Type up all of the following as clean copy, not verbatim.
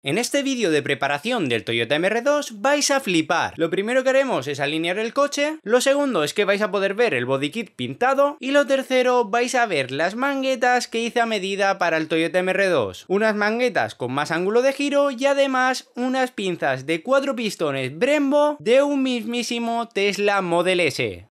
En este vídeo de preparación del Toyota MR2 vais a flipar. Lo primero que haremos es alinear el coche, lo segundo es que vais a poder ver el body kit pintado y lo tercero vais a ver las manguetas que hice a medida para el Toyota MR2. Unas manguetas con más ángulo de giro y además unas pinzas de 4 pistones Brembo de un mismísimo Tesla Model S.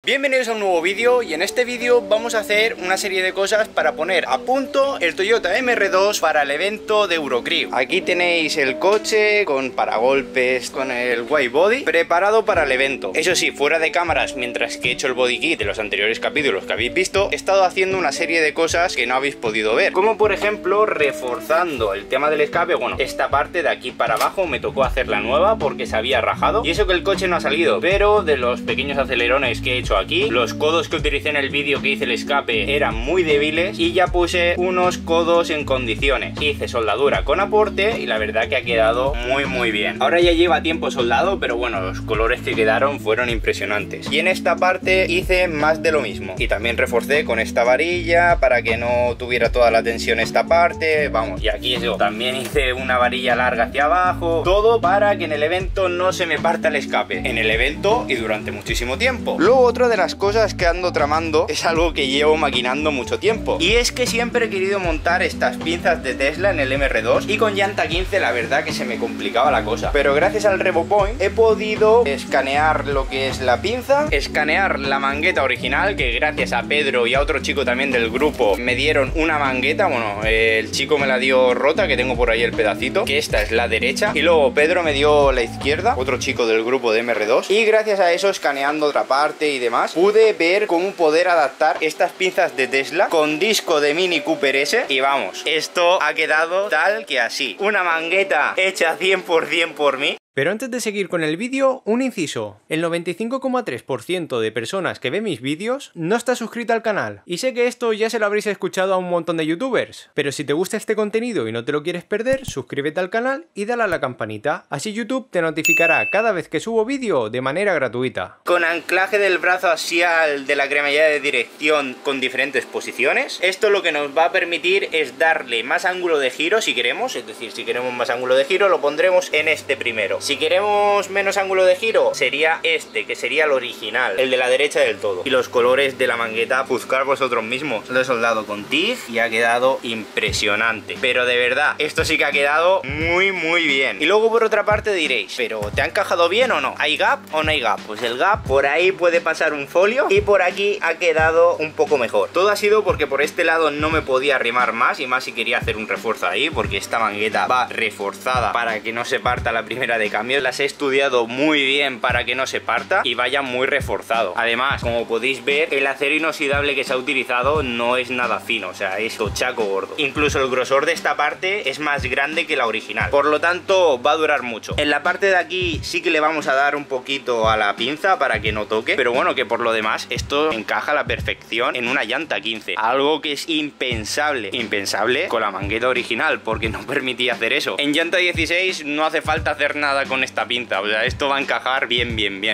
Bienvenidos a un nuevo vídeo y en este vídeo vamos a hacer una serie de cosas para poner a punto el Toyota MR2 para el evento de Eurocrew. Aquí tenéis el coche con paragolpes, con el white body preparado para el evento. Eso sí, fuera de cámaras, mientras que he hecho el body kit de los anteriores capítulos que habéis visto, he estado haciendo una serie de cosas que no habéis podido ver, como por ejemplo reforzando el tema del escape. Bueno, esta parte de aquí para abajo me tocó hacerla nueva porque se había rajado y eso que el coche no ha salido, pero de los pequeños acelerones que he hecho aquí, los codos que utilicé en el vídeo que hice el escape eran muy débiles y ya puse unos codos en condiciones. Hice soldadura con aporte y la verdad que ha quedado muy bien. Ahora ya lleva tiempo soldado, pero bueno, los colores que quedaron fueron impresionantes. Y en esta parte hice más de lo mismo y también reforcé con esta varilla para que no tuviera toda la tensión esta parte. Vamos, y aquí yo también hice una varilla larga hacia abajo, todo para que en el evento no se me parta el escape, en el evento y durante muchísimo tiempo. Luego otra de las cosas que ando tramando es algo que llevo maquinando mucho tiempo, y es que siempre he querido montar estas pinzas de Tesla en el MR2 y con llanta 15 la verdad que se me complicaba la cosa, pero gracias al RevoPoint he podido escanear lo que es la pinza, escanear la mangueta original, que gracias a Pedro y a otro chico también del grupo me dieron una mangueta. Bueno, el chico me la dio rota, que tengo por ahí el pedacito, que esta es la derecha, y luego Pedro me dio la izquierda, otro chico del grupo de MR2, y gracias a eso, escaneando otra parte y demás, pude ver cómo poder adaptar estas pinzas de Tesla con disco de Mini Cooper S. Y vamos, esto ha quedado tal que así, una mangueta hecha 100% por mí. Pero antes de seguir con el vídeo, un inciso. El 95,3% de personas que ven mis vídeos no está suscrita al canal. Y sé que esto ya se lo habréis escuchado a un montón de youtubers. Pero si te gusta este contenido y no te lo quieres perder, suscríbete al canal y dale a la campanita. Así YouTube te notificará cada vez que subo vídeo de manera gratuita. Con anclaje del brazo axial de la cremallera de dirección con diferentes posiciones. Esto lo que nos va a permitir es darle más ángulo de giro si queremos. Es decir, si queremos más ángulo de giro lo pondremos en este primero. Si queremos menos ángulo de giro, sería este, que sería el original, el de la derecha del todo. Y los colores de la mangueta, buscar vosotros mismos. Lo he soldado con TIG y ha quedado impresionante. Pero de verdad, esto sí que ha quedado muy bien. Y luego por otra parte diréis, ¿pero te ha encajado bien o no? ¿Hay gap o no hay gap? Pues el gap, por ahí puede pasar un folio y por aquí ha quedado un poco mejor. Todo ha sido porque por este lado no me podía arrimar más, y más si quería hacer un refuerzo ahí, porque esta mangueta va reforzada para que no se parta la primera de cambio. Las he estudiado muy bien para que no se parta y vaya muy reforzado. Además, como podéis ver, el acero inoxidable que se ha utilizado no es nada fino, o sea, es tochaco gordo. Incluso el grosor de esta parte es más grande que la original, por lo tanto va a durar mucho. En la parte de aquí sí que le vamos a dar un poquito a la pinza para que no toque, pero bueno, que por lo demás esto encaja a la perfección en una llanta 15, algo que es impensable con la mangueta original, porque no permitía hacer eso. En llanta 16 no hace falta hacer nada con esta pinza, o sea, esto va a encajar bien.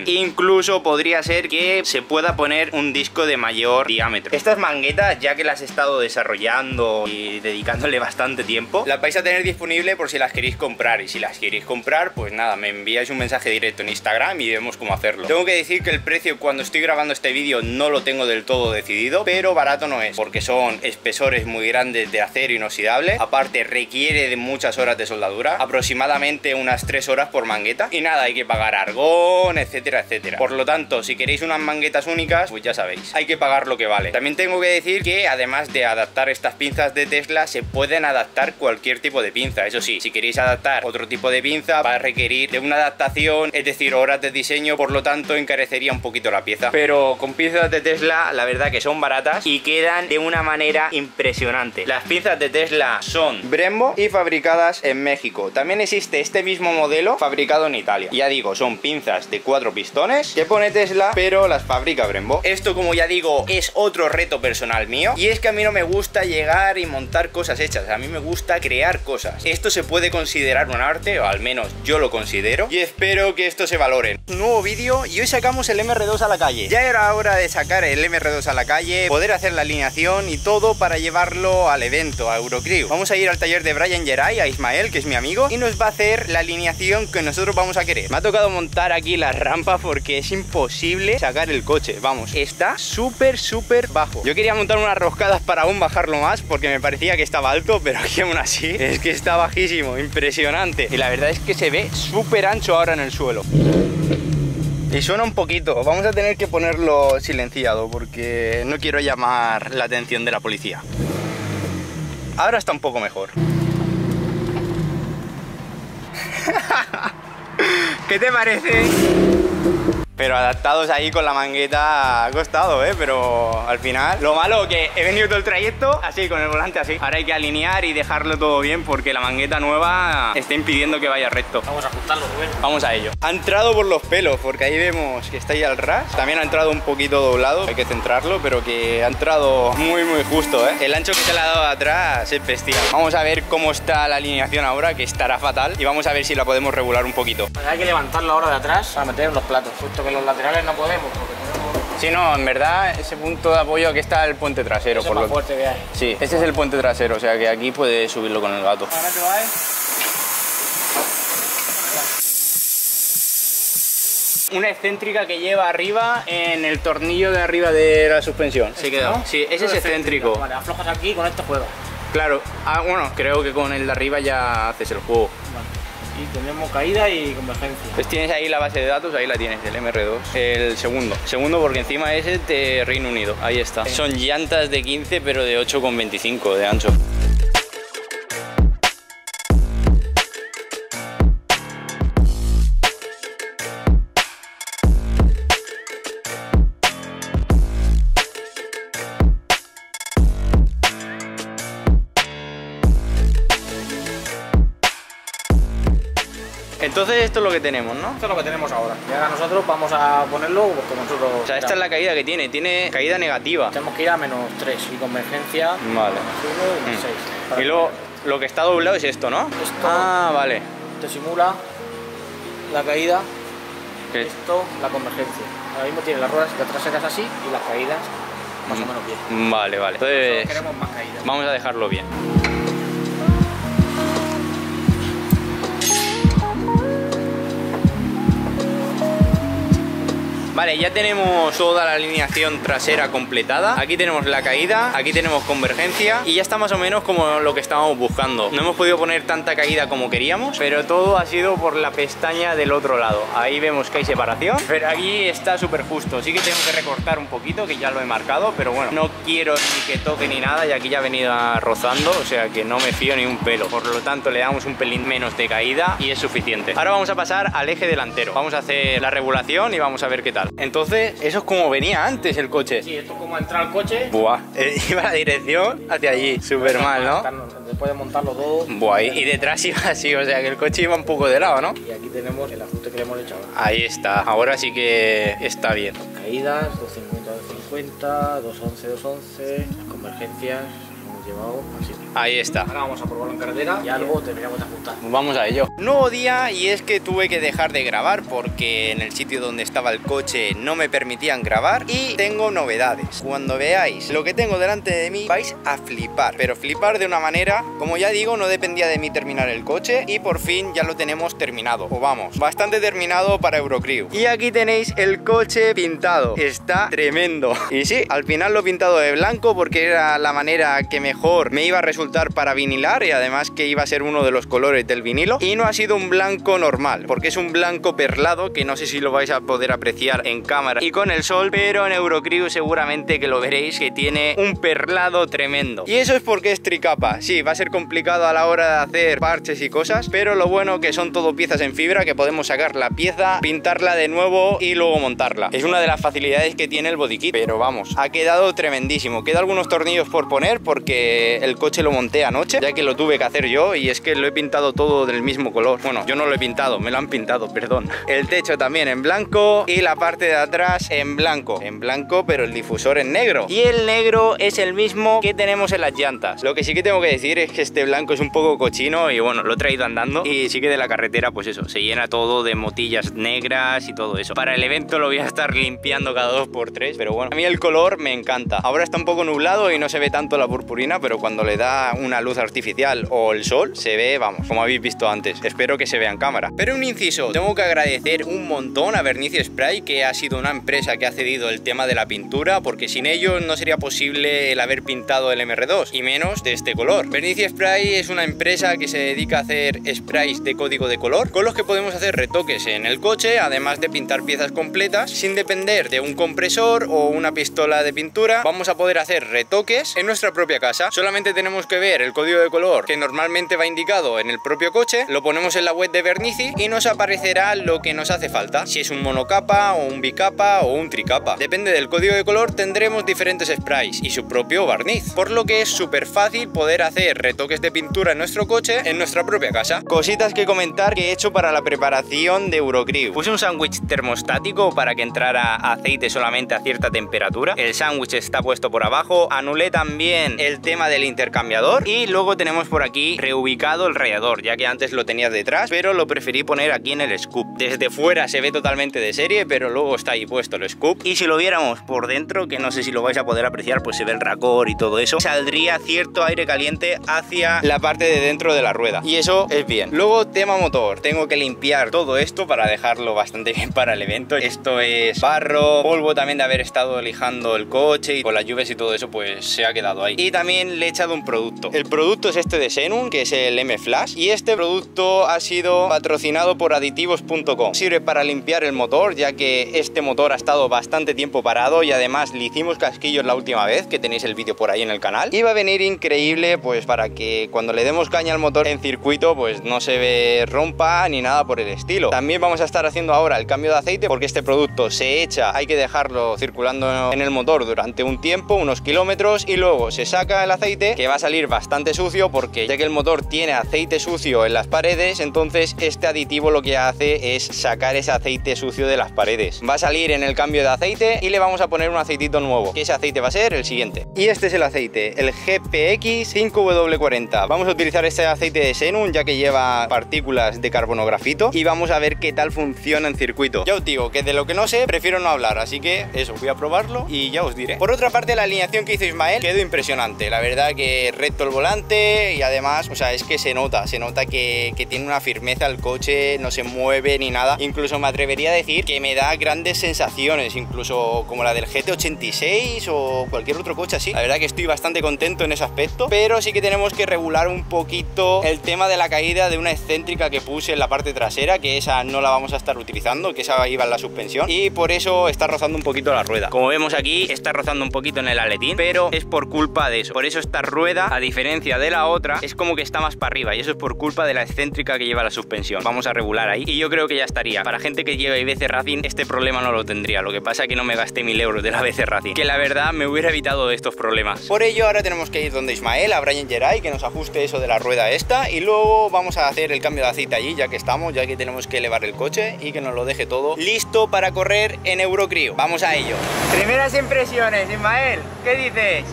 Incluso podría ser que se pueda poner un disco de mayor diámetro. Estas manguetas, ya que las he estado desarrollando y dedicándole bastante tiempo, las vais a tener disponible por si las queréis comprar, y si las queréis comprar, pues nada, me enviáis un mensaje directo en Instagram y vemos cómo hacerlo. Tengo que decir que el precio cuando estoy grabando este vídeo no lo tengo del todo decidido, pero barato no es, porque son espesores muy grandes de acero inoxidable, aparte requiere de muchas horas de soldadura, aproximadamente unas 3 horas por mangueta, y nada, hay que pagar argón, etcétera. Por lo tanto, si queréis unas manguetas únicas, pues ya sabéis, hay que pagar lo que vale. También tengo que decir que además de adaptar estas pinzas de Tesla, se pueden adaptar cualquier tipo de pinza. Eso sí, si queréis adaptar otro tipo de pinza, va a requerir de una adaptación, es decir, horas de diseño, por lo tanto encarecería un poquito la pieza. Pero con pinzas de Tesla, la verdad que son baratas y quedan de una manera impresionante. Las pinzas de Tesla son Brembo y fabricadas en México. También existe este mismo modelo fabricado en Italia. Ya digo, son pinzas de 4 pistones que pone Tesla, pero las fabrica Brembo. Esto, como ya digo, es otro reto personal mío, y es que a mí no me gusta llegar y montar cosas hechas, a mí me gusta crear cosas. Esto se puede considerar un arte, o al menos yo lo considero, y espero que esto se valore. Un nuevo vídeo, y hoy sacamos el MR2 a la calle. Ya era hora de sacar el MR2 a la calle, poder hacer la alineación y todo para llevarlo al evento, a Eurocrew. Vamos a ir al taller de Brian Geray, a Ismael, que es mi amigo, y nos va a hacer la alineación que nosotros vamos a querer. Me ha tocado montar aquí la rampa porque es imposible sacar el coche. Vamos, está súper bajo. Yo quería montar unas roscadas para aún bajarlo más porque me parecía que estaba alto, pero aquí aún así es que está bajísimo, impresionante. Y la verdad es que se ve súper ancho ahora en el suelo. Y suena un poquito, vamos a tener que ponerlo silenciado porque no quiero llamar la atención de la policía. Ahora está un poco mejor. ¿Qué te parece? Pero adaptados ahí con la mangueta ha costado, pero al final... Lo malo que he venido todo el trayecto así, con el volante así. Ahora hay que alinear y dejarlo todo bien porque la mangueta nueva está impidiendo que vaya recto. Vamos a ajustarlo, Rubén. Vamos a ello. Ha entrado por los pelos porque ahí vemos que está ahí al ras. También ha entrado un poquito doblado, hay que centrarlo, pero que ha entrado muy justo, El ancho que se le ha dado atrás es bestial. Vamos a ver cómo está la alineación ahora, que estará fatal, y vamos a ver si la podemos regular un poquito. Hay que levantarlo ahora de atrás para meter en los platos, justo que los laterales no podemos porque tenemos... Sí, no, en verdad ese punto de apoyo, aquí está el puente trasero. Ese es más fuerte que hay. Sí, ese es el puente trasero, o sea que aquí puedes subirlo con el gato. Ahora te va, Una excéntrica que lleva arriba en el tornillo de arriba de la suspensión. Se queda. ¿No? Sí, ese es excéntrico. Vale, aflojas aquí y con esto juegas. Claro, bueno, creo que con el de arriba ya haces el juego. Vale. Y tenemos caída y convergencia. Pues tienes ahí la base de datos, ahí la tienes, el MR2. El segundo porque encima es de Reino Unido, ahí está. Son llantas de 15 pero de 8,25 de ancho. Entonces esto es lo que tenemos, ¿no? Esto es lo que tenemos ahora. Y ahora nosotros vamos a ponerlo como nosotros... O sea, esta es la caída que tiene caída negativa. Tenemos que ir a -3 y convergencia vale. -1 y -6. Y luego lo que está doblado es esto, ¿no? Esto vale. te simula la caída, ¿Qué? esto la convergencia. Ahora mismo tiene las ruedas traseras así y las caídas más o menos bien. Vale. Entonces nosotros queremos más caídas. Vamos a dejarlo bien. Vale, ya tenemos toda la alineación trasera completada. Aquí tenemos la caída, aquí tenemos convergencia y ya está más o menos como lo que estábamos buscando. No hemos podido poner tanta caída como queríamos, pero todo ha sido por la pestaña del otro lado. Ahí vemos que hay separación, pero aquí está súper justo. Sí que tengo que recortar un poquito, que ya lo he marcado, pero bueno, no quiero ni que toque ni nada y aquí ya ha venido rozando, o sea que no me fío ni un pelo. Por lo tanto, le damos un pelín menos de caída y es suficiente. Ahora vamos a pasar al eje delantero. Vamos a hacer la regulación y vamos a ver qué tal. Entonces, eso es como venía antes el coche. Sí, esto es como entrar al coche. Buah, iba la dirección hacia allí, súper mal, ¿no? Después de montarlo todo. Buah, y detrás iba así, o sea que el coche iba un poco de lado, ¿no? Y aquí tenemos el ajuste que le hemos hecho ahora. Ahí está, ahora sí que está bien. Caídas, 250, 250, 211, 211, las convergencias. Llevado así. Ahí está. Ahora vamos a probarlo en carretera y algo terminamos de ajustar. Vamos a ello. Nuevo día, y es que tuve que dejar de grabar porque en el sitio donde estaba el coche no me permitían grabar y tengo novedades. Cuando veáis lo que tengo delante de mí vais a flipar, pero flipar de una manera, como ya digo, no dependía de mí terminar el coche y por fin ya lo tenemos terminado, o vamos, bastante terminado para Eurocrew. Y aquí tenéis el coche pintado, está tremendo. Y sí, al final lo he pintado de blanco porque era la manera que mejor me iba a resultar para vinilar y además que iba a ser uno de los colores del vinilo, y no ha sido un blanco normal porque es un blanco perlado que no sé si lo vais a poder apreciar en cámara y con el sol, pero en Eurocrew seguramente que lo veréis que tiene un perlado tremendo. Y eso es porque es tricapa. Sí, va a ser complicado a la hora de hacer parches y cosas, pero lo bueno que son todo piezas en fibra que podemos sacar la pieza, pintarla de nuevo y luego montarla. Es una de las facilidades que tiene el body kit, pero vamos, ha quedado tremendísimo. Queda algunos tornillos por poner porque porque el coche lo monté anoche, ya que lo tuve que hacer yo, y es que lo he pintado todo del mismo color. Bueno, yo no lo he pintado, me lo han pintado, perdón. El techo también en blanco y la parte de atrás en blanco, pero el difusor en negro, y el negro es el mismo que tenemos en las llantas. Lo que sí que tengo que decir es que este blanco es un poco cochino y bueno, lo he traído andando, y sí que de la carretera pues eso, se llena todo de motillas negras y todo eso. Para el evento lo voy a estar limpiando cada 2x3, pero bueno, a mí el color me encanta. Ahora está un poco nublado y no se ve tanto la purpurina, pero cuando le da una luz artificial o el sol se ve, vamos, como habéis visto antes. Espero que se vea en cámara. Pero un inciso, tengo que agradecer un montón a Vernici Spray, que ha sido una empresa que ha cedido el tema de la pintura, porque sin ellos no sería posible el haber pintado el MR2, y menos de este color. Vernici Spray es una empresa que se dedica a hacer sprays de código de color, con los que podemos hacer retoques en el coche, además de pintar piezas completas, sin depender de un compresor o una pistola de pintura. Vamos a poder hacer retoques en nuestra propia casa. Solamente tenemos que ver el código de color que normalmente va indicado en el propio coche, lo ponemos en la web de Vernici y nos aparecerá lo que nos hace falta, si es un monocapa o un bicapa o un tricapa. Depende del código de color tendremos diferentes sprays y su propio barniz, por lo que es súper fácil poder hacer retoques de pintura en nuestro coche en nuestra propia casa. Cositas que comentar que he hecho para la preparación de Eurocrew. Puse un sándwich termostático para que entrara aceite solamente a cierta temperatura. El sándwich está puesto por abajo. Anulé también el tema del intercambiador y luego tenemos por aquí reubicado el radiador, ya que antes lo tenía detrás, pero lo preferí poner aquí en el scoop. Desde fuera se ve totalmente de serie, pero luego está ahí puesto el scoop, y si lo viéramos por dentro, que no sé si lo vais a poder apreciar, pues se ve el racor y todo eso, saldría cierto aire caliente hacia la parte de dentro de la rueda, y eso es bien. Luego, tema motor, tengo que limpiar todo esto para dejarlo bastante bien para el evento. Esto es barro, polvo también de haber estado lijando el coche, y con las lluvias y todo eso pues se ha quedado ahí. Y también le he echado un producto. El producto es este de Xenun, que es el M-Flash, y este producto ha sido patrocinado por aditivos.com. Sirve para limpiar el motor, ya que este motor ha estado bastante tiempo parado, y además le hicimos casquillos la última vez, que tenéis el vídeo por ahí en el canal, y va a venir increíble pues para que cuando le demos caña al motor en circuito pues no se rompa ni nada por el estilo. También vamos a estar haciendo ahora el cambio de aceite, porque este producto se echa, hay que dejarlo circulando en el motor durante un tiempo, unos kilómetros, y luego se saca el aceite, que va a salir bastante sucio, porque ya que el motor tiene aceite sucio en las paredes, entonces este aditivo lo que hace es sacar ese aceite sucio de las paredes. Va a salir en el cambio de aceite y le vamos a poner un aceitito nuevo, que ese aceite va a ser el siguiente. Y este es el aceite, el GPX 5W40. Vamos a utilizar este aceite de Xenun, ya que lleva partículas de carbono grafito, y vamos a ver qué tal funciona en circuito. Ya os digo que de lo que no sé prefiero no hablar, así que eso, voy a probarlo y ya os diré. Por otra parte, la alineación que hizo Ismael quedó impresionante. La verdad que recto el volante, y además, o sea, es que se nota que tiene una firmeza el coche, no se mueve ni nada. Incluso me atrevería a decir que me da grandes sensaciones, incluso como la del GT86 o cualquier otro coche así. La verdad que estoy bastante contento en ese aspecto, pero sí que tenemos que regular un poquito el tema de la caída de una excéntrica que puse en la parte trasera, que esa no la vamos a estar utilizando, que esa iba en la suspensión, y por eso está rozando un poquito la rueda. Como vemos aquí, está rozando un poquito en el aletín, pero es por culpa de eso. Por eso esta rueda, a diferencia de la otra, es como que está más para arriba, y eso es por culpa de la excéntrica que lleva la suspensión. Vamos a regular ahí y yo creo que ya estaría. Para gente que lleva IBC Racing este problema no lo tendría. Lo que pasa es que no me gasté 1000 euros de la IBC Racing, que la verdad me hubiera evitado estos problemas. Por ello ahora tenemos que ir donde Ismael, a Brian Geray, que nos ajuste eso de la rueda esta, y luego vamos a hacer el cambio de aceite allí, ya que estamos, ya que tenemos que elevar el coche y que nos lo deje todo listo para correr en Eurocrew. Vamos a ello. Primeras impresiones, Ismael, ¿qué dices?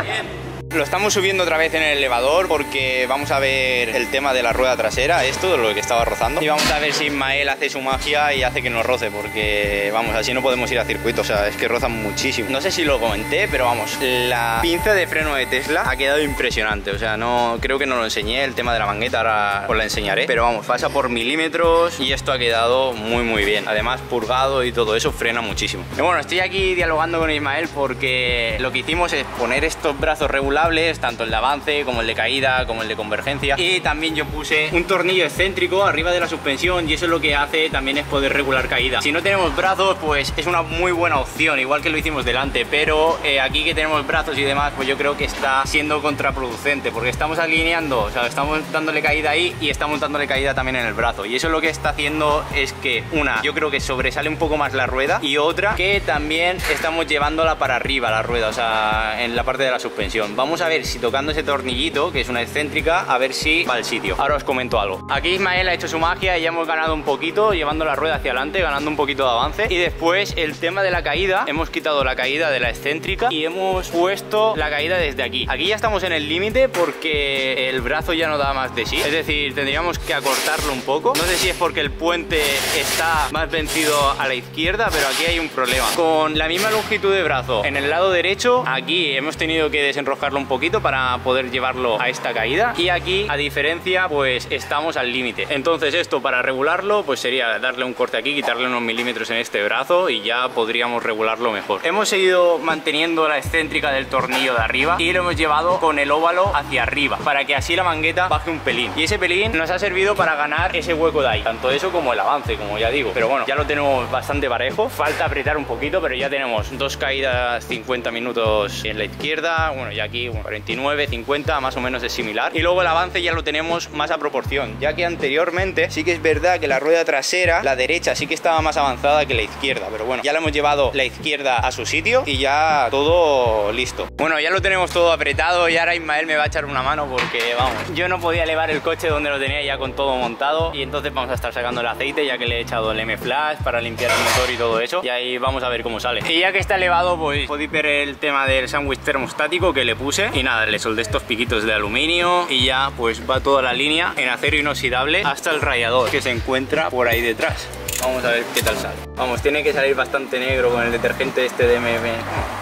Bien. Lo estamos subiendo otra vez en el elevador porque vamos a ver el tema de la rueda trasera, esto de lo que estaba rozando, y vamos a ver si Ismael hace su magia y hace que nos roce, porque vamos, así no podemos ir a circuito, o sea, es que rozan muchísimo. No sé si lo comenté, pero vamos, la pinza de freno de Tesla ha quedado impresionante, o sea, no creo que no lo enseñé, el tema de la mangueta ahora os la enseñaré, pero vamos, pasa por milímetros y esto ha quedado muy bien. Además, purgado y todo eso frena muchísimo. Y bueno, estoy aquí dialogando con Ismael porque lo que hicimos es poner estos brazos regulables, tanto el de avance como el de caída como el de convergencia, y también yo puse un tornillo excéntrico arriba de la suspensión, y eso lo que hace también es poder regular caída. Si no tenemos brazos, pues es una muy buena opción, igual que lo hicimos delante, pero aquí que tenemos brazos y demás, pues yo creo que está siendo contraproducente, porque estamos alineando, o sea, estamos dándole caída ahí y estamos dándole caída también en el brazo, y eso lo que está haciendo es que una, yo creo que sobresale un poco más la rueda, y otra, que también estamos llevándola para arriba la rueda, o sea, en la parte de la suspensión. Vamos Vamos a ver si tocando ese tornillito, que es una excéntrica, a ver si va al sitio. Ahora os comento algo. Aquí Ismael ha hecho su magia y ya hemos ganado un poquito, llevando la rueda hacia adelante, ganando un poquito de avance. Y después el tema de la caída, hemos quitado la caída de la excéntrica y hemos puesto la caída desde aquí. Aquí ya estamos en el límite porque el brazo ya no da más de sí. Es decir, tendríamos que acortarlo un poco. No sé si es porque el puente está más vencido a la izquierda, pero aquí hay un problema. Con la misma longitud de brazo en el lado derecho, aquí hemos tenido que desenroscarlo un poquito para poder llevarlo a esta caída. Y aquí, a diferencia, pues estamos al límite. Entonces esto, para regularlo, pues sería darle un corte aquí, quitarle unos milímetros en este brazo y ya podríamos regularlo mejor. Hemos seguido manteniendo la excéntrica del tornillo de arriba y lo hemos llevado con el óvalo hacia arriba para que así la mangueta baje un pelín. Y ese pelín nos ha servido para ganar ese hueco de ahí. Tanto eso como el avance, como ya digo. Pero bueno, ya lo tenemos bastante parejo. Falta apretar un poquito, pero ya tenemos dos caídas 50 minutos en la izquierda. Bueno, y aquí 49, 50, más o menos es similar. Y luego el avance ya lo tenemos más a proporción, ya que anteriormente sí que es verdad que la rueda trasera, la derecha, sí que estaba más avanzada que la izquierda. Pero bueno, ya le hemos llevado la izquierda a su sitio y ya todo listo. Bueno, ya lo tenemos todo apretado y ahora Ismael me va a echar una mano porque, vamos, yo no podía elevar el coche donde lo tenía ya con todo montado y entonces vamos a estar sacando el aceite ya que le he echado el M-Flash para limpiar el motor y todo eso y ahí vamos a ver cómo sale. Y ya que está elevado, pues podéis ver el tema del sándwich termostático que le puse y nada, le soldé estos piquitos de aluminio y ya pues va toda la línea en acero inoxidable hasta el radiador que se encuentra por ahí detrás. Vamos a ver qué tal sale. Vamos, tiene que salir bastante negro con el detergente este de MM.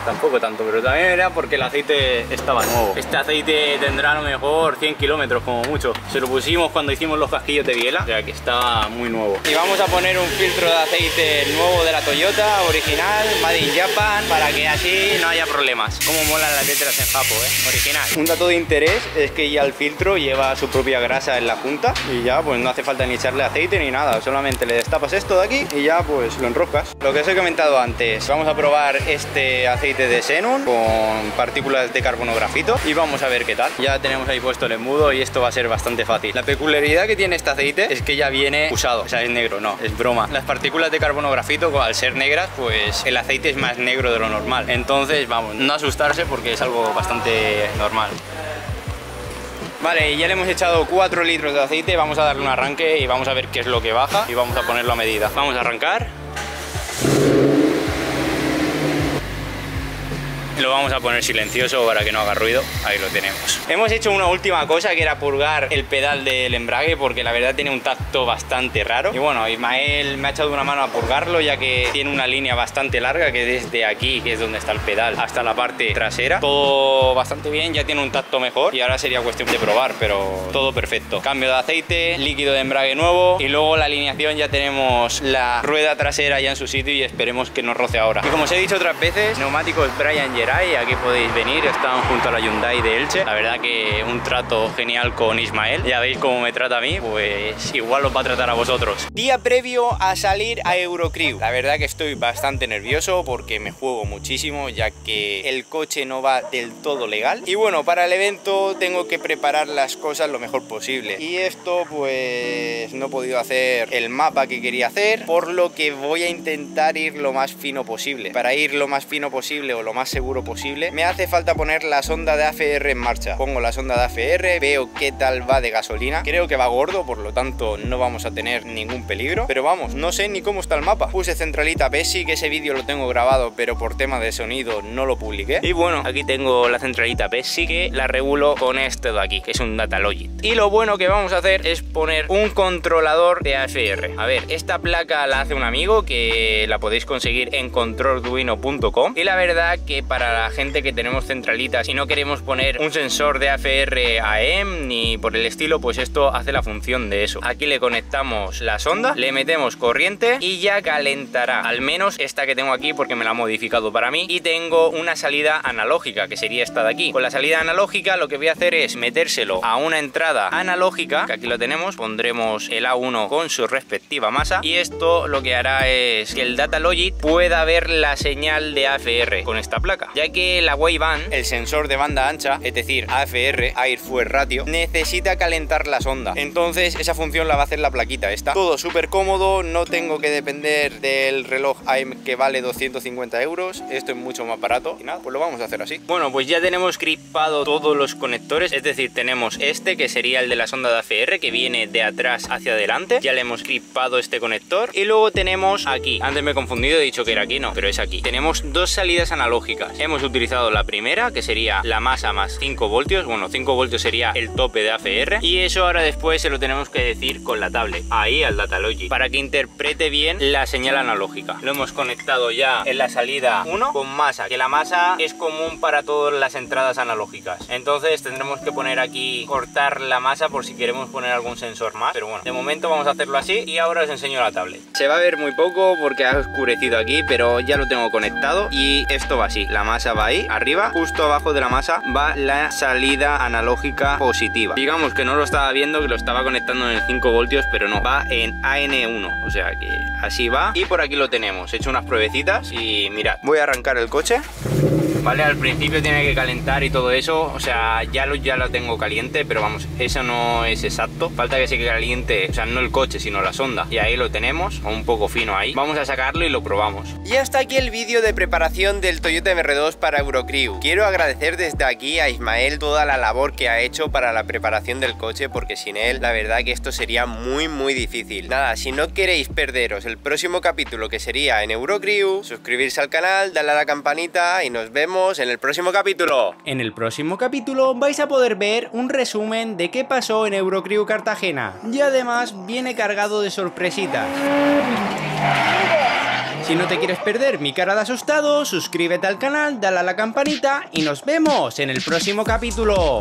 Tampoco tanto, pero también era porque el aceite estaba nuevo. Este aceite tendrá a lo mejor 100 kilómetros como mucho. Se lo pusimos cuando hicimos los casquillos de biela, o sea que estaba muy nuevo. Y vamos a poner un filtro de aceite nuevo de la Toyota, original, Made in Japan, para que así no haya problemas. Como molan las letras en Japo, original. Un dato de interés es que ya el filtro lleva su propia grasa en la punta y ya pues no hace falta ni echarle aceite ni nada, solamente le destapas esto de aquí y ya pues lo enroscas. Lo que os he comentado antes, vamos a probar este aceite de Xenon con partículas de carbono grafito y vamos a ver qué tal. Ya tenemos ahí puesto el embudo y esto va a ser bastante fácil. La peculiaridad que tiene este aceite es que ya viene usado, o sea, es negro, no, es broma. Las partículas de carbono grafito, al ser negras, pues el aceite es más negro de lo normal. Entonces, vamos, no asustarse porque es algo bastante normal. Vale, ya le hemos echado 4 litros de aceite, vamos a darle un arranque y vamos a ver qué es lo que baja y vamos a ponerlo a medida. Vamos a arrancar. Lo vamos a poner silencioso para que no haga ruido. Ahí lo tenemos. Hemos hecho una última cosa que era purgar el pedal del embrague porque la verdad tiene un tacto bastante raro. Y bueno, Ismael me ha echado una mano a purgarlo ya que tiene una línea bastante larga que desde aquí, que es donde está el pedal, hasta la parte trasera. Todo bastante bien, ya tiene un tacto mejor y ahora sería cuestión de probar, pero todo perfecto. Cambio de aceite, líquido de embrague nuevo y luego la alineación ya tenemos la rueda trasera ya en su sitio y esperemos que nos roce ahora. Y como os he dicho otras veces, neumáticos Brian Geray. Aquí podéis venir, están junto a la Hyundai de Elche. La verdad que un trato genial con Ismael. Ya veis cómo me trata a mí, pues igual os va a tratar a vosotros. Día previo a salir a Eurocrew. La verdad que estoy bastante nervioso porque me juego muchísimo ya que el coche no va del todo legal. Y bueno, para el evento tengo que preparar las cosas lo mejor posible. Y esto pues no he podido hacer el mapa que quería hacer, por lo que voy a intentar ir lo más fino posible. Para ir lo más fino posible o lo más seguro posible, me hace falta poner la sonda de AFR en marcha. Pongo la sonda de AFR, veo qué tal va de gasolina. Creo que va gordo, por lo tanto no vamos a tener ningún peligro. Pero vamos, no sé ni cómo está el mapa. Puse centralita PESI, que ese vídeo lo tengo grabado, pero por tema de sonido no lo publiqué. Y bueno, aquí tengo la centralita PESI que la regulo con este de aquí, que es un Datalogit. Y lo bueno que vamos a hacer es poner un controlador de AFR. A ver, esta placa la hace un amigo que la podéis conseguir en controlduino.com. Y la verdad que para la gente que tenemos centralitas y no queremos poner un sensor de AFR AM ni por el estilo, pues esto hace la función de eso. Aquí le conectamos la sonda, le metemos corriente y ya calentará, al menos esta que tengo aquí porque me la ha modificado para mí. Y tengo una salida analógica que sería esta de aquí. Con la salida analógica lo que voy a hacer es metérselo a una entrada analógica, que aquí lo tenemos, pondremos el A1 con su respectiva masa y esto lo que hará es que el Datalogit pueda ver la señal de AFR con esta placa. ya que la Wideband, el sensor de banda ancha, es decir, AFR, Air Fuel Ratio, necesita calentar la sonda. Entonces esa función la va a hacer la plaquita esta. Todo súper cómodo, no tengo que depender del reloj AM que vale 250 euros. Esto es mucho más barato y nada, pues lo vamos a hacer así. Bueno, pues ya tenemos gripado todos los conectores, es decir, tenemos este que sería el de la sonda de AFR que viene de atrás hacia adelante. Ya le hemos gripado este conector y luego tenemos aquí, antes me he confundido, he dicho que era aquí, no, pero es aquí. Tenemos dos salidas analógicas. Hemos utilizado la primera, que sería la masa más 5 voltios. Bueno, 5 voltios sería el tope de AFR. Y eso ahora después se lo tenemos que decir con la tablet, ahí al Datalogic, para que interprete bien la señal analógica. Lo hemos conectado ya en la salida 1 con masa, que la masa es común para todas las entradas analógicas. Entonces tendremos que poner aquí, cortar la masa por si queremos poner algún sensor más. Pero bueno, de momento vamos a hacerlo así y ahora os enseño la tablet. Se va a ver muy poco porque ha oscurecido aquí, pero ya lo tengo conectado y esto va así. La masa va ahí, arriba, justo abajo de la masa va la salida analógica positiva. Digamos que no lo estaba viendo, que lo estaba conectando en 5 voltios, pero no, va en AN1, o sea que así va. Y por aquí lo tenemos, he hecho unas pruebecitas y mirad, voy a arrancar el coche. Vale, al principio tiene que calentar y todo eso, o sea, ya lo tengo caliente, pero vamos, eso no es exacto. Falta que se caliente, o sea, no el coche, sino la sonda. Y ahí lo tenemos, un poco fino ahí. Vamos a sacarlo y lo probamos. Y hasta aquí el vídeo de preparación del Toyota MR2 para Eurocrew. Quiero agradecer desde aquí a Ismael toda la labor que ha hecho para la preparación del coche, porque sin él, la verdad que esto sería muy difícil. Nada, si no queréis perderos el próximo capítulo, que sería en Eurocrew, suscribirse al canal, darle a la campanita y nos vemos en el próximo capítulo. En el próximo capítulo vais a poder ver un resumen de qué pasó en Eurocrew Cartagena y además viene cargado de sorpresitas. Si no te quieres perder mi cara de asustado, suscríbete al canal, dale a la campanita y nos vemos en el próximo capítulo.